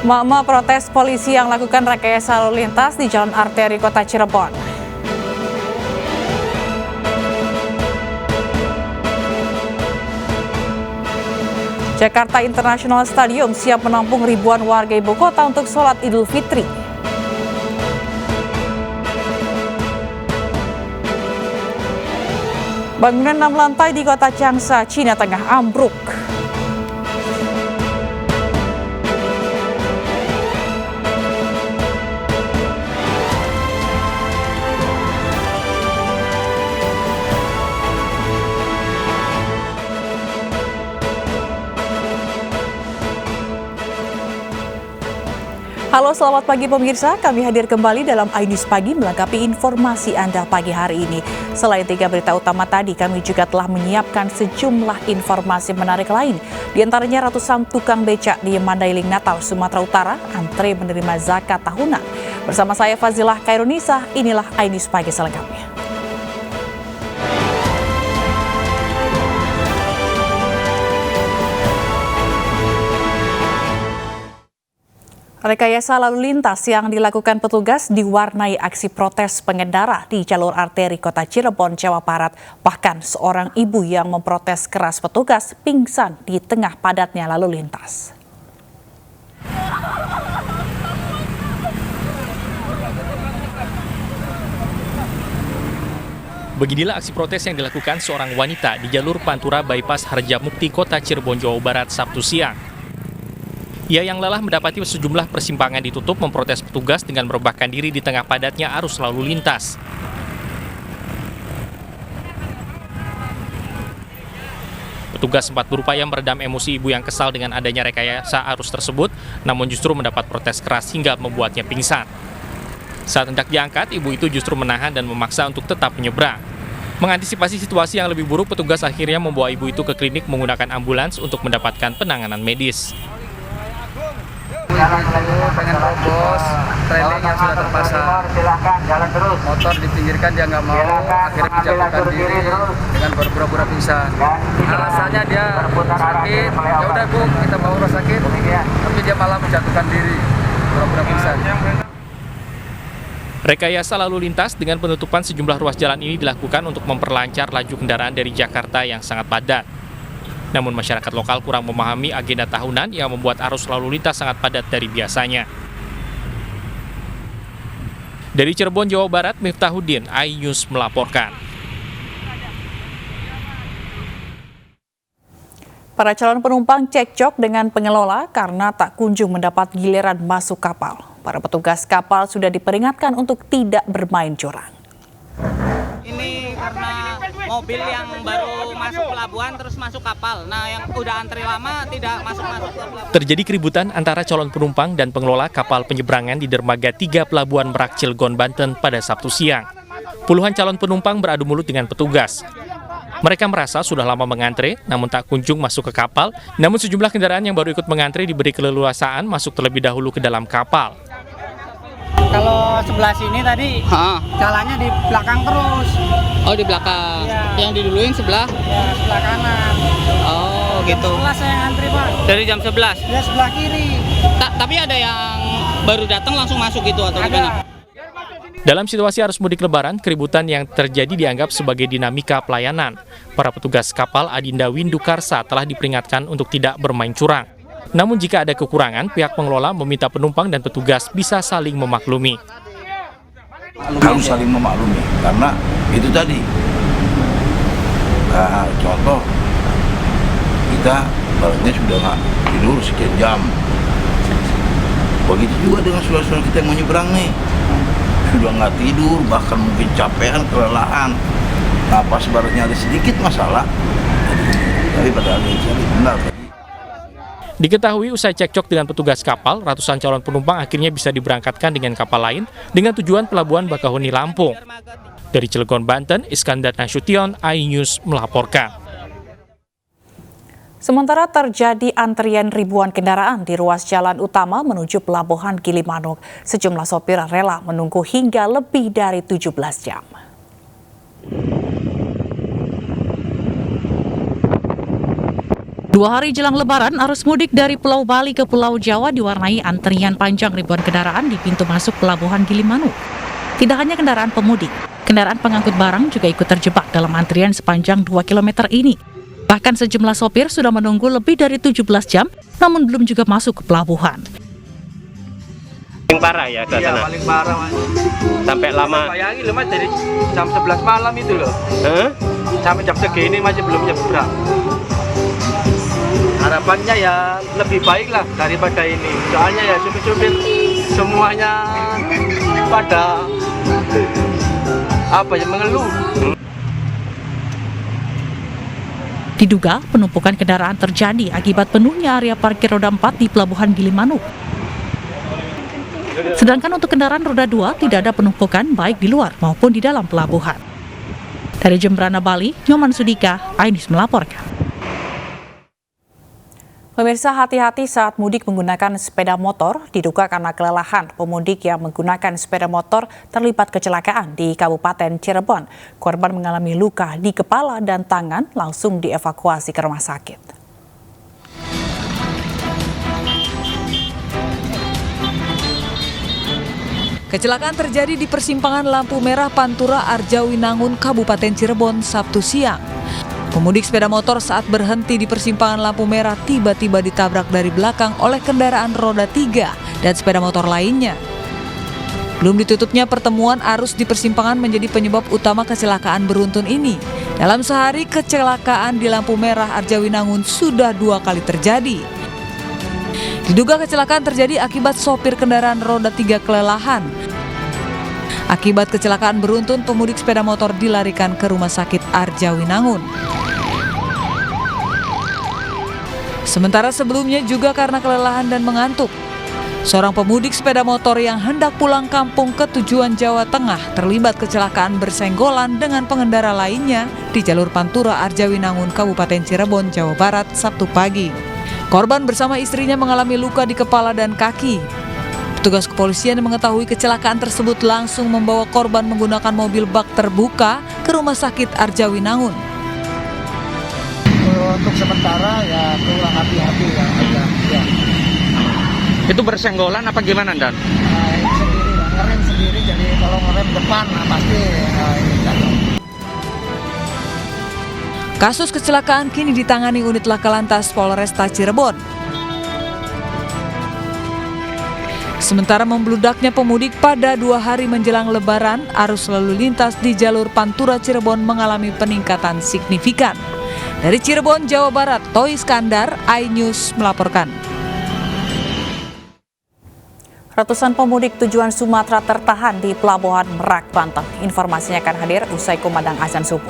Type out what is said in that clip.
Mama protes polisi yang lakukan rekayasa lalu lintas di jalan arteri kota Cirebon. Jakarta International Stadium siap menampung ribuan warga ibu kota untuk sholat Idul Fitri. Bangunan 6 lantai di kota Changsha, Cina Tengah ambruk. Halo, selamat pagi pemirsa. Kami hadir kembali dalam iNews Pagi melengkapi informasi Anda pagi hari ini. Selain 3 berita utama tadi, kami juga telah menyiapkan sejumlah informasi menarik lain. Di antaranya ratusan tukang becak di Mandailing Natal, Sumatera Utara, antre menerima zakat tahunan. Bersama saya Fazilah Khairunisa, inilah iNews Pagi selengkapnya. Rekayasa lalu lintas yang dilakukan petugas diwarnai aksi protes pengendara di jalur arteri kota Cirebon, Jawa Barat. Bahkan seorang ibu yang memprotes keras petugas pingsan di tengah padatnya lalu lintas. Beginilah aksi protes yang dilakukan seorang wanita di jalur Pantura Bypass Harjamukti, kota Cirebon, Jawa Barat, Sabtu siang. Ia yang lelah mendapati sejumlah persimpangan ditutup memprotes petugas dengan merebahkan diri di tengah padatnya arus lalu lintas. Petugas sempat berupaya meredam emosi ibu yang kesal dengan adanya rekayasa arus tersebut, namun justru mendapat protes keras hingga membuatnya pingsan. Saat hendak diangkat, ibu itu justru menahan dan memaksa untuk tetap menyeberang. Mengantisipasi situasi yang lebih buruk, petugas akhirnya membawa ibu itu ke klinik menggunakan ambulans untuk mendapatkan penanganan medis. Pengen terobos trailing yang sudah terpasang, motor dipinggirkan, dia nggak mau, akhirnya menjatuhkan diri dengan berpura-pura pingsan. Alasannya dia sakit, ya udah Bu, kita bawa rumah sakit, tapi dia malah menjatuhkan diri, berpura-pura pingsan. Rekayasa lalu lintas dengan penutupan sejumlah ruas jalan ini dilakukan untuk memperlancar laju kendaraan dari Jakarta yang sangat padat. Namun masyarakat lokal kurang memahami agenda tahunan yang membuat arus lalu lintas sangat padat dari biasanya. Dari Cirebon, Jawa Barat, Miftahuddin, iNews melaporkan. Para calon penumpang cekcok dengan pengelola karena tak kunjung mendapat giliran masuk kapal. Para petugas kapal sudah diperingatkan untuk tidak bermain curang. Ini karena mobil yang baru masuk pelabuhan terus masuk kapal. Nah, yang udah antri lama tidak masuk ke pelabuhan. Terjadi keributan antara calon penumpang dan pengelola kapal penyeberangan di dermaga 3 Pelabuhan Merak, Cilegon, Banten pada Sabtu siang. Puluhan calon penumpang beradu mulut dengan petugas. Mereka merasa sudah lama mengantre, namun tak kunjung masuk ke kapal. Namun sejumlah kendaraan yang baru ikut mengantre diberi keleluasaan masuk terlebih dahulu ke dalam kapal. Kalau sebelah sini tadi jalannya di belakang terus. Oh, di belakang. Ya. Yang diduluin sebelah? Ya, sebelah kanan. Oh, gitu. Jam 11 saya ngantri, Pak. Dari jam 11? Ya, sebelah kiri. Tapi ada yang baru datang langsung masuk gitu atau gimana? Dalam situasi arus mudik lebaran, keributan yang terjadi dianggap sebagai dinamika pelayanan. Para petugas kapal Adinda Windu Karsa telah diperingatkan untuk tidak bermain curang. Namun jika ada kekurangan, pihak pengelola meminta penumpang dan petugas bisa saling memaklumi. Harus saling memaklumi, karena itu tadi. Contoh, kita baratnya sudah nggak tidur sekian jam. Begitu juga dengan saudara-saudara kita yang mau nyebrang nih. Sudah nggak tidur, bahkan mungkin capean, kelelahan. Pas baratnya ada sedikit masalah, tapi pada akhirnya benar. Diketahui usai cekcok dengan petugas kapal, ratusan calon penumpang akhirnya bisa diberangkatkan dengan kapal lain dengan tujuan Pelabuhan Bakahuni, Lampung. Dari Cilegon, Banten, Iskandar Nasution, iNews melaporkan. Sementara terjadi antrian ribuan kendaraan di ruas jalan utama menuju Pelabuhan Gilimanuk. Sejumlah sopir rela menunggu hingga lebih dari 17 jam. 2 hari jelang Lebaran, arus mudik dari Pulau Bali ke Pulau Jawa diwarnai antrian panjang ribuan kendaraan di pintu masuk Pelabuhan Gilimanuk. Tidak hanya kendaraan pemudik, kendaraan pengangkut barang juga ikut terjebak dalam antrian sepanjang 2 km ini. Bahkan sejumlah sopir sudah menunggu lebih dari 17 jam, namun belum juga masuk ke pelabuhan. Paling parah ya ke sana? Paling parah, Mas. Sampai lama? Bayangin loh, Mas, dari jam 11 malam itu loh. Sampai jam segini masih belum nyebrang. Harapannya ya lebih baik lah daripada ini. Soalnya ya supir-supir semuanya pada mengeluh. Diduga penumpukan kendaraan terjadi akibat penuhnya area parkir roda 4 di Pelabuhan Gilimanuk. Sedangkan untuk kendaraan roda 2 tidak ada penumpukan baik di luar maupun di dalam pelabuhan. Dari Jembrana, Bali, Nyoman Sudika, iNews melaporkan. Pemirsa, hati-hati saat mudik menggunakan sepeda motor. Diduga karena kelelahan, pemudik yang menggunakan sepeda motor terlibat kecelakaan di Kabupaten Cirebon. Korban mengalami luka di kepala dan tangan, langsung dievakuasi ke rumah sakit. Kecelakaan terjadi di persimpangan lampu merah Pantura Arjawinangun, Kabupaten Cirebon, Sabtu siang. Pemudik sepeda motor saat berhenti di persimpangan lampu merah tiba-tiba ditabrak dari belakang oleh kendaraan roda 3 dan sepeda motor lainnya. Belum ditutupnya pertemuan arus di persimpangan menjadi penyebab utama kecelakaan beruntun ini. Dalam sehari, kecelakaan di lampu merah Arjawinangun sudah 2 kali terjadi. Diduga kecelakaan terjadi akibat sopir kendaraan roda 3 kelelahan. Akibat kecelakaan beruntun, pemudik sepeda motor dilarikan ke Rumah Sakit Arjawinangun. Sementara sebelumnya juga karena kelelahan dan mengantuk, seorang pemudik sepeda motor yang hendak pulang kampung ke tujuan Jawa Tengah terlibat kecelakaan bersenggolan dengan pengendara lainnya di jalur Pantura Arjawinangun, Kabupaten Cirebon, Jawa Barat, Sabtu pagi. Korban bersama istrinya mengalami luka di kepala dan kaki. Petugas kepolisian yang mengetahui kecelakaan tersebut langsung membawa korban menggunakan mobil bak terbuka ke Rumah Sakit Arjawinangun. Untuk sementara ya kurang hati-hati ya. Itu bersenggolan apa gimana, Dan? Ngerem sendiri, jadi kalau ngerem depan pasti ini jatuh. Kasus kecelakaan kini ditangani unit Laka Lantas Polresta Cirebon. Sementara membludaknya pemudik pada 2 hari menjelang Lebaran, arus lalu lintas di jalur Pantura Cirebon mengalami peningkatan signifikan. Dari Cirebon, Jawa Barat, Toy Skandar, iNews melaporkan. Ratusan pemudik tujuan Sumatera tertahan di Pelabuhan Merak, Banten. Informasinya akan hadir usai kumandang azan subuh.